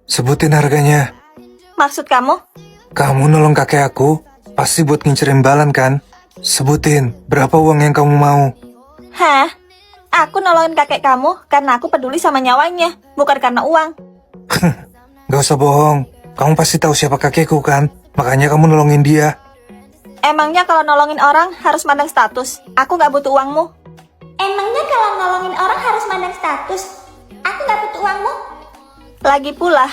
Sebutin harganya. Maksud kamu? Kamu nolong kakek aku, pasti buat ngincer imbalan kan? Sebutin, berapa uang yang kamu mau? Hah? Aku nolongin kakek kamu karena aku peduli sama nyawanya, bukan karena uang. Gak usah bohong, kamu pasti tahu siapa kakekku kan? Makanya kamu nolongin dia. Emangnya kalau nolongin orang harus mandang status? Aku gak butuh uangmu. Emangnya kalau nolongin orang harus mandang status? Aku gak butuh uangmu. Lagi pula,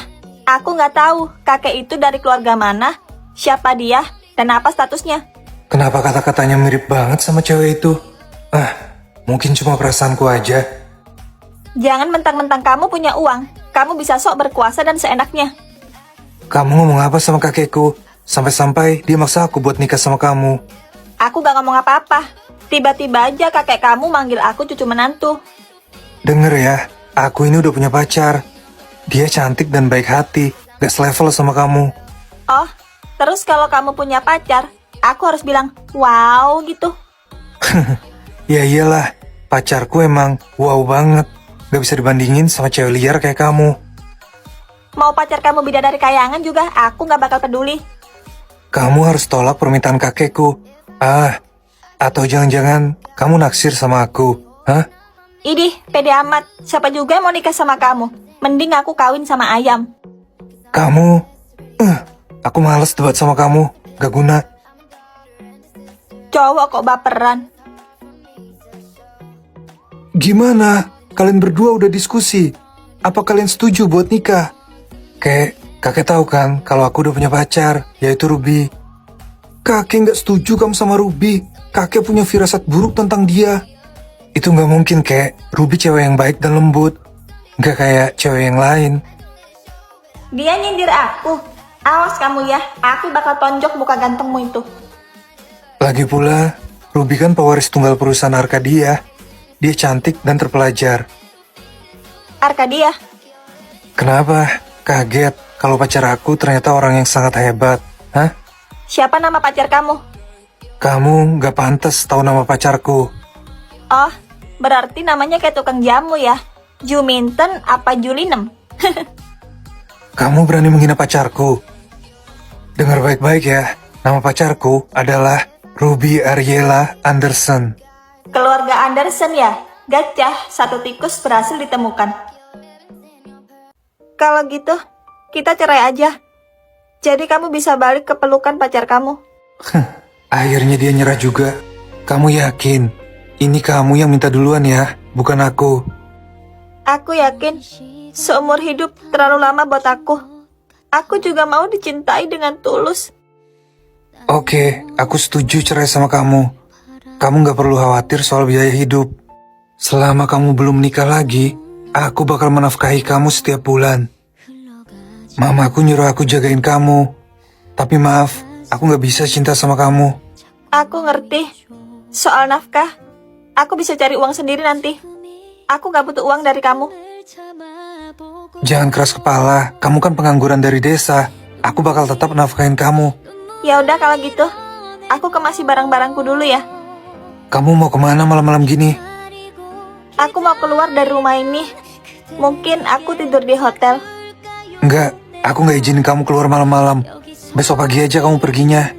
aku gak tahu kakek itu dari keluarga mana, siapa dia, dan apa statusnya. Kenapa kata-katanya mirip banget sama cewek itu? Mungkin cuma perasaanku aja. Jangan mentang-mentang kamu punya uang, kamu bisa sok berkuasa dan seenaknya. Kamu ngomong apa sama kakekku? Sampai-sampai dia maksa aku buat nikah sama kamu. Aku gak ngomong apa-apa. Tiba-tiba aja kakek kamu manggil aku cucu menantu. Denger ya, aku ini udah punya pacar. Dia cantik dan baik hati, gak selevel sama kamu. Oh, terus kalau kamu punya pacar, aku harus bilang, wow gitu. Ya iyalah, pacarku emang wow banget. Gak bisa dibandingin sama cewek liar kayak kamu. Mau pacar kamu bidadari kayangan juga, aku gak bakal peduli. Kamu harus tolak permintaan kakekku. Atau jangan-jangan kamu naksir sama aku, hah? Idih, pede amat. Siapa juga yang mau nikah sama kamu? Mending aku kawin sama ayam. Kamu, aku males debat sama kamu. Gak guna. Cowok kok baperan. Gimana? Kalian berdua udah diskusi. Apa kalian setuju buat nikah? Kakek tahu kan kalau aku udah punya pacar, yaitu Ruby. Kakek nggak setuju kamu sama Ruby. Kakek punya firasat buruk tentang dia. Itu nggak mungkin, Kek. Ruby cewek yang baik dan lembut. Nggak kayak cewek yang lain. Dia nyindir aku. Awas kamu ya, aku bakal tonjok muka gantengmu itu. Lagi pula, Ruby kan pewaris tunggal perusahaan Arcadia. Dia cantik dan terpelajar. Arcadia? Kenapa? Kaget kalau pacar aku ternyata orang yang sangat hebat. Hah? Siapa nama pacar kamu? Kamu nggak pantas tahu nama pacarku. Oh, berarti namanya kayak tukang jamu ya? Juminten apa Julinem? Kamu berani menghina pacarku? Dengar baik-baik ya, nama pacarku adalah Ruby Ariela Anderson. Keluarga Anderson ya? Gacah, satu tikus berhasil ditemukan. Kalau gitu, kita cerai aja. Jadi kamu bisa balik ke pelukan pacar kamu. Akhirnya dia nyerah juga. Kamu yakin? Ini kamu yang minta duluan ya, bukan aku. Aku yakin, seumur hidup terlalu lama buat aku. Aku juga mau dicintai dengan tulus. Oke, aku setuju cerai sama kamu. Kamu gak perlu khawatir soal biaya hidup. Selama kamu belum nikah lagi, aku bakal menafkahi kamu setiap bulan. Mamaku nyuruh aku jagain kamu. Tapi maaf, aku gak bisa cinta sama kamu. Aku ngerti. Soal nafkah, aku bisa cari uang sendiri nanti. Aku gak butuh uang dari kamu. Jangan keras kepala, kamu kan pengangguran dari desa. Aku bakal tetap nafkahin kamu. Ya udah kalau gitu, aku kemasi barang-barangku dulu ya. Kamu mau kemana malam-malam gini? Aku mau keluar dari rumah ini. Mungkin aku tidur di hotel. Enggak, aku gak izinin kamu keluar malam-malam. Besok pagi aja kamu perginya.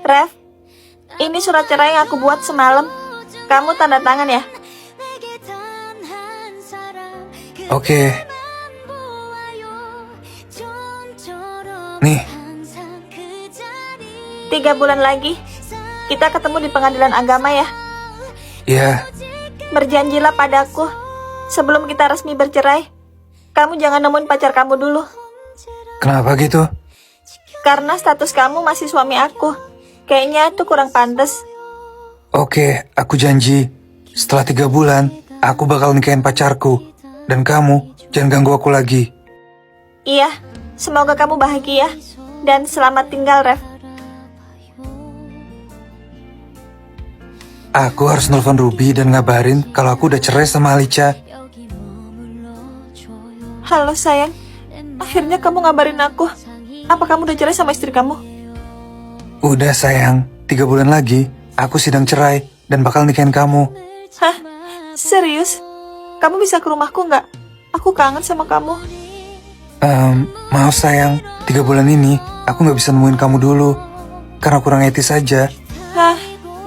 Rev, ini surat cerai yang aku buat semalam. Kamu tanda tangan ya? Oke. Nih, 3 bulan lagi, kita ketemu di pengadilan agama ya. ya, Berjanjilah padaku, sebelum kita resmi bercerai, kamu jangan nemuin pacar kamu dulu. kenapa gitu? Karena status kamu masih suami aku. Kayaknya itu kurang pantas. Oke, aku janji. Setelah 3 bulan, aku bakal nikahin pacarku. Dan kamu, jangan ganggu aku lagi. Iya, semoga kamu bahagia. Dan selamat tinggal, Rev. Aku harus nelfon Ruby dan ngabarin kalau aku udah cerai sama Alicia. Halo sayang, akhirnya kamu ngabarin aku. Apa kamu udah cerai sama istri kamu? Udah sayang, 3 bulan lagi, aku sidang cerai dan bakal nikahin kamu. Hah? Serius? Kamu bisa ke rumahku nggak? Aku kangen sama kamu. Maaf sayang, 3 bulan ini aku gak bisa nemuin kamu dulu. Karena kurang etis aja. Hah,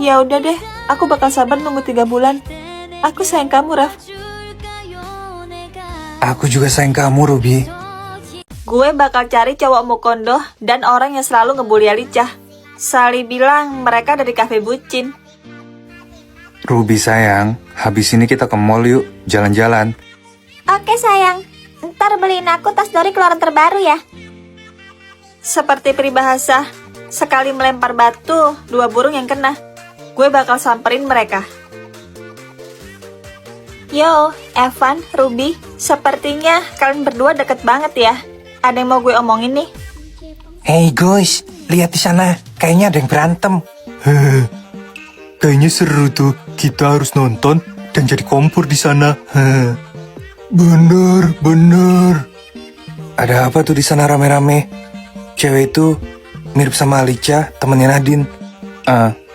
ya udah deh. Aku bakal sabar nunggu 3 bulan. Aku sayang kamu, Raf. Aku juga sayang kamu, Ruby. Gue bakal cari cowok mukondo dan orang yang selalu ngebully Alicia. Sally bilang mereka dari kafe bucin. Ruby sayang, habis ini kita ke mall yuk, jalan-jalan. Oke sayang, ntar beliin aku tas Dori keluaran terbaru ya. Seperti peribahasa, sekali melempar batu, 2 burung yang kena. Gue bakal samperin mereka. Yo, Evan, Ruby, sepertinya kalian berdua deket banget ya. Ada yang mau gue omongin nih. Hey guys, lihat di sana, kayaknya ada yang berantem. Kayaknya seru tuh, kita harus nonton dan jadi kompor di sana. Bener. Ada apa tuh di sana rame-rame? Cewek itu mirip sama Alicia, temennya Nadine.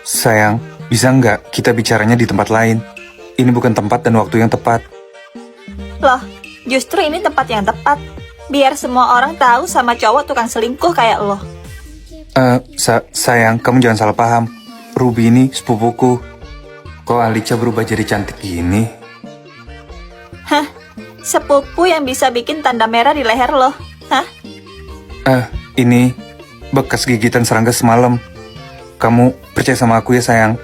Sayang, bisa nggak kita bicaranya di tempat lain? Ini bukan tempat dan waktu yang tepat. Loh, justru ini tempat yang tepat. Biar semua orang tahu sama cowok tukang selingkuh kayak lo. Sayang, kamu jangan salah paham. Ruby ini sepupuku. Kok Alicia berubah jadi cantik gini? Hah, sepupu yang bisa bikin tanda merah di leher lo. Hah? Ini bekas gigitan serangga semalam. Kamu percaya sama aku ya sayang?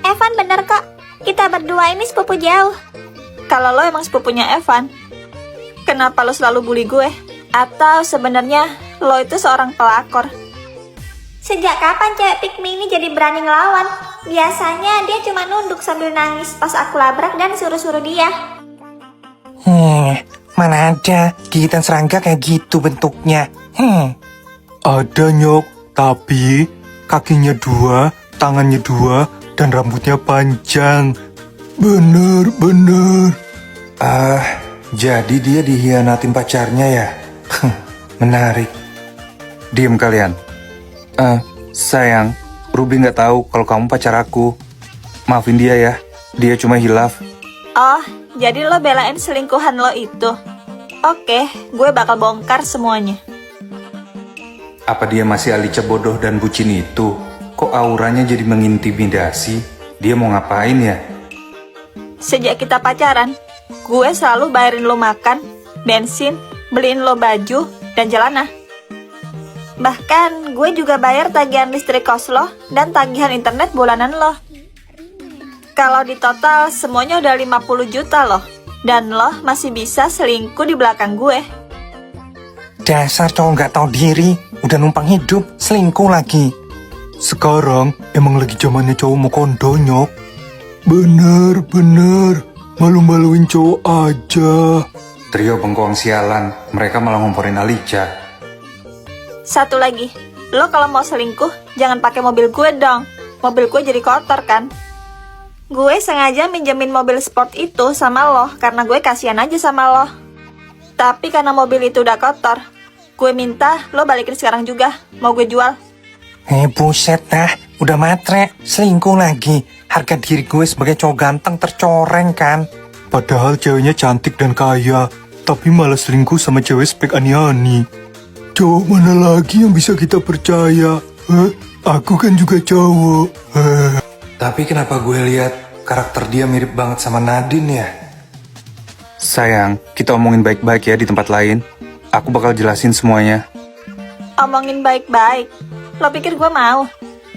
Evan bener kok, kita berdua ini sepupu jauh. Kalau lo emang sepupunya Evan, kenapa lo selalu bully gue? Atau sebenarnya lo itu seorang pelakor? Sejak kapan cewek pick me ini jadi berani ngelawan? Biasanya dia cuma nunduk sambil nangis pas aku labrak dan suruh-suruh dia. Mana ada gigitan serangga kayak gitu bentuknya. Ada nyok, tapi kakinya 2, tangannya 2, dan rambutnya panjang. Bener. Jadi dia dihianatin pacarnya ya? Menarik. Diam kalian. Sayang, Ruby nggak tahu kalau kamu pacar aku. Maafin dia ya, dia cuma hilaf. Oh, jadi lo belain selingkuhan lo itu? Oke, gue bakal bongkar semuanya. Apa dia masih Alicia bodoh dan bucin itu? Kok auranya jadi mengintimidasi? Dia mau ngapain ya? Sejak kita pacaran, gue selalu bayarin lo makan, bensin, beliin lo baju, dan celana. Bahkan gue juga bayar tagihan listrik kos lo dan tagihan internet bulanan lo. Kalau di total semuanya udah 50 juta loh. Dan lo masih bisa selingkuh di belakang gue. Dasar cowok nggak tahu diri, udah numpang hidup, selingkuh lagi. Sekarang emang lagi zamannya cowok mau kondo nyok. Bener, malu-maluin cowok aja. Trio bengkoang sialan, mereka malah ngomporin Alicia. Satu lagi, lo kalau mau selingkuh jangan pakai mobil gue dong. Mobil gue jadi kotor kan. Gue sengaja minjemin mobil sport itu sama lo karena gue kasihan aja sama lo. Tapi karena mobil itu udah kotor, gue minta lo balikin sekarang juga. Mau gue jual. Buset dah, udah matre, selingkuh lagi. Harga diri gue sebagai cowok ganteng tercoreng kan. Padahal ceweknya cantik dan kaya, tapi malah selingkuh sama cewek spek ani-ani. Cowok mana lagi yang bisa kita percaya? Aku kan juga cowok. Tapi kenapa gue lihat karakter dia mirip banget sama Nadine ya? Sayang, kita omongin baik-baik ya di tempat lain. Aku bakal jelasin semuanya. Omongin baik-baik. Lo pikir gue mau?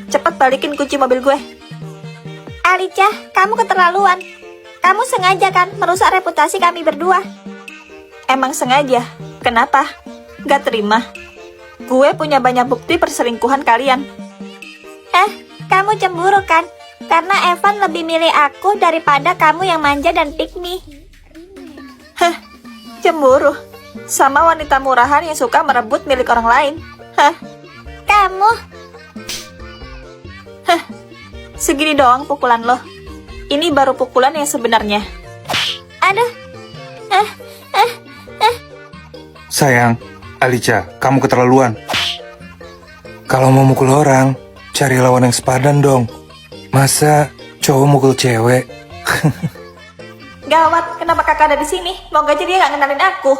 Cepet balikin kunci mobil gue. Alicia, kamu keterlaluan. Kamu sengaja kan merusak reputasi kami berdua. Emang sengaja? Kenapa? Gak terima. Gue punya banyak bukti perselingkuhan kalian. Kamu cemburu kan? Karena Evan lebih milih aku daripada kamu yang manja dan pick me. Cemburu? Sama wanita murahan yang suka merebut milik orang lain? Kamu? Segini doang pukulan lo. Ini baru pukulan yang sebenarnya. Aduh. Sayang, Alicia, kamu keterlaluan. Kalau mau mukul orang, cari lawan yang sepadan dong. Masa cowok mukul cewek? Gawat, kenapa kakak ada di sini? Mau gak jadi dia gak ngenalin aku?